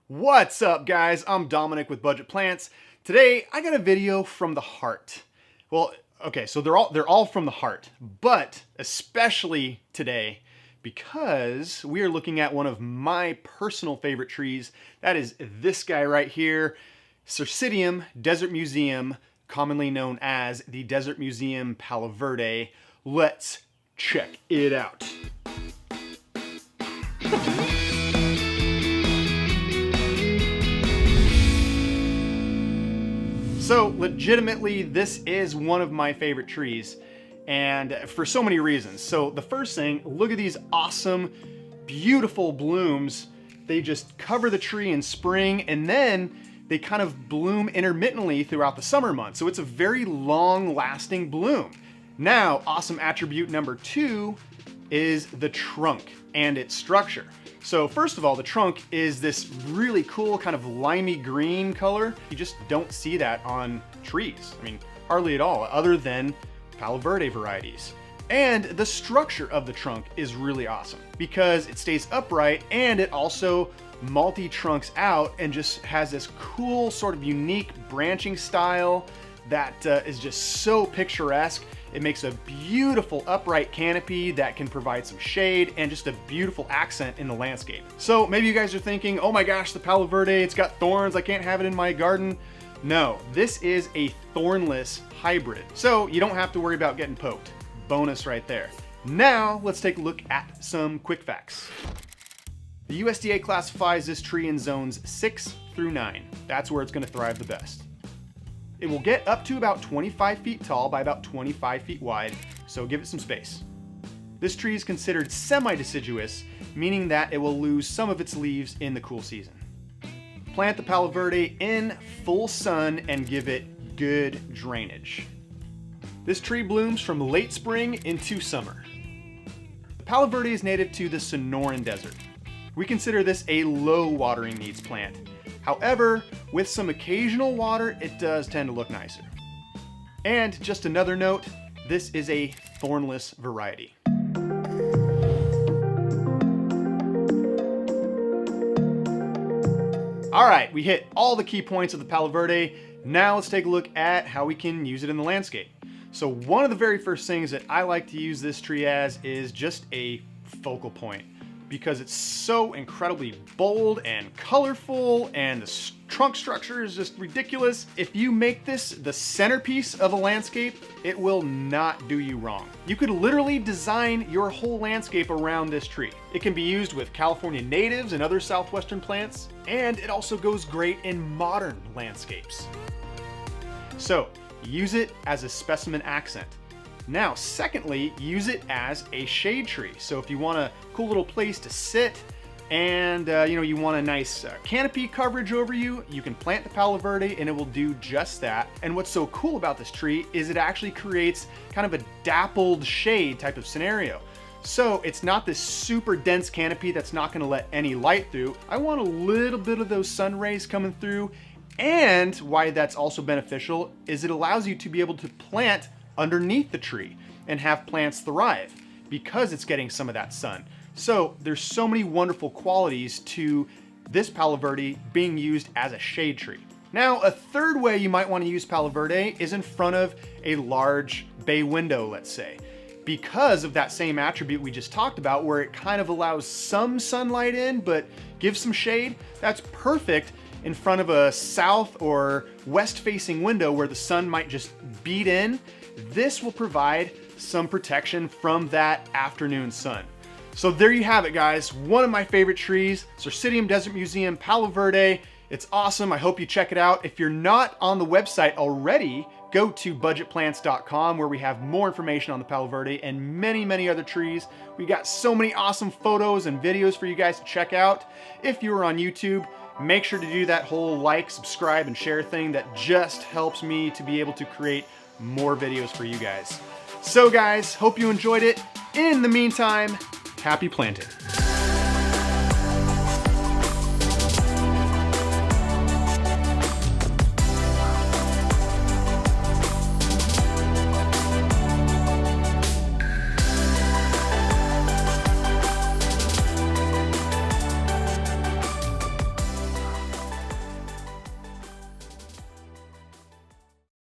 What's up, guys? I'm Dominic with Budget Plants. Today I got a video from the heart. Well, okay, so they're all from the heart, but especially today because we are looking at one of my personal favorite trees. That is this guy right here, Cercidium Desert Museum, commonly known as the Desert Museum Palo Verde. Let's check it out. So legitimately, this is one of my favorite trees, and for so many reasons. So the first thing, look at these awesome, beautiful blooms. They just cover the tree in spring, and then they kind of bloom intermittently throughout the summer months. So it's a very long-lasting bloom. Now, awesome attribute number two is the trunk and its structure. So first of all, the trunk is this really cool kind of limey green color. You just don't see that on trees. I mean, hardly at all, other than Palo Verde varieties. And the structure of the trunk is really awesome because it stays upright and it also multi-trunks out and just has this cool sort of unique branching style that is just so picturesque. It makes a beautiful upright canopy that can provide some shade and just a beautiful accent in the landscape. So maybe you guys are thinking, oh my gosh, the Palo Verde, it's got thorns, I can't have it in my garden. No, this is a thornless hybrid, so you don't have to worry about getting poked. Bonus right there. Now let's take a look at some quick facts. The USDA classifies this tree in zones 6 through 9. That's where it's going to thrive the best. It will get up to about 25 feet tall by about 25 feet wide, so give it some space. This tree is considered semi-deciduous, meaning that it will lose some of its leaves in the cool season. Plant the Palo Verde in full sun and give it good drainage. This tree blooms from late spring into summer. The Palo Verde is native to the Sonoran Desert. We consider this a low watering needs plant. However, with some occasional water, it does tend to look nicer. And just another note, this is a thornless variety. All right, we hit all the key points of the Palo Verde. Now let's take a look at how we can use it in the landscape. So one of the very first things that I like to use this tree as is just a focal point, because it's so incredibly bold and colorful and the trunk structure is just ridiculous. If you make this the centerpiece of a landscape, it will not do you wrong. You could literally design your whole landscape around this tree. It can be used with California natives and other Southwestern plants, and it also goes great in modern landscapes. So use it as a specimen accent. Now, secondly, use it as a shade tree. So if you want a cool little place to sit and you want a nice canopy coverage over you, you can plant the Palo Verde and it will do just that. And what's so cool about this tree is it actually creates kind of a dappled shade type of scenario. So it's not this super dense canopy that's not going to let any light through. I want a little bit of those sun rays coming through. And why that's also beneficial is it allows you to be able to plant underneath the tree and have plants thrive because it's getting some of that sun. So there's so many wonderful qualities to this Palo Verde being used as a shade tree. Now, a third way you might want to use Palo Verde is in front of a large bay window, let's say, because of that same attribute we just talked about where it kind of allows some sunlight in but gives some shade. That's perfect in front of a south or west facing window where the sun might just beat in. This will provide some protection from that afternoon sun. So there you have it, guys. One of my favorite trees, Cercidium Desert Museum Palo Verde. It's awesome. I hope you check it out. If you're not on the website already, go to budgetplants.com where we have more information on the Palo Verde and many, many other trees. We got so many awesome photos and videos for you guys to check out. If you are on YouTube, make sure to do that whole like, subscribe, and share thing. That just helps me to be able to create more videos for you guys. So guys, hope you enjoyed it. In the meantime, happy planting.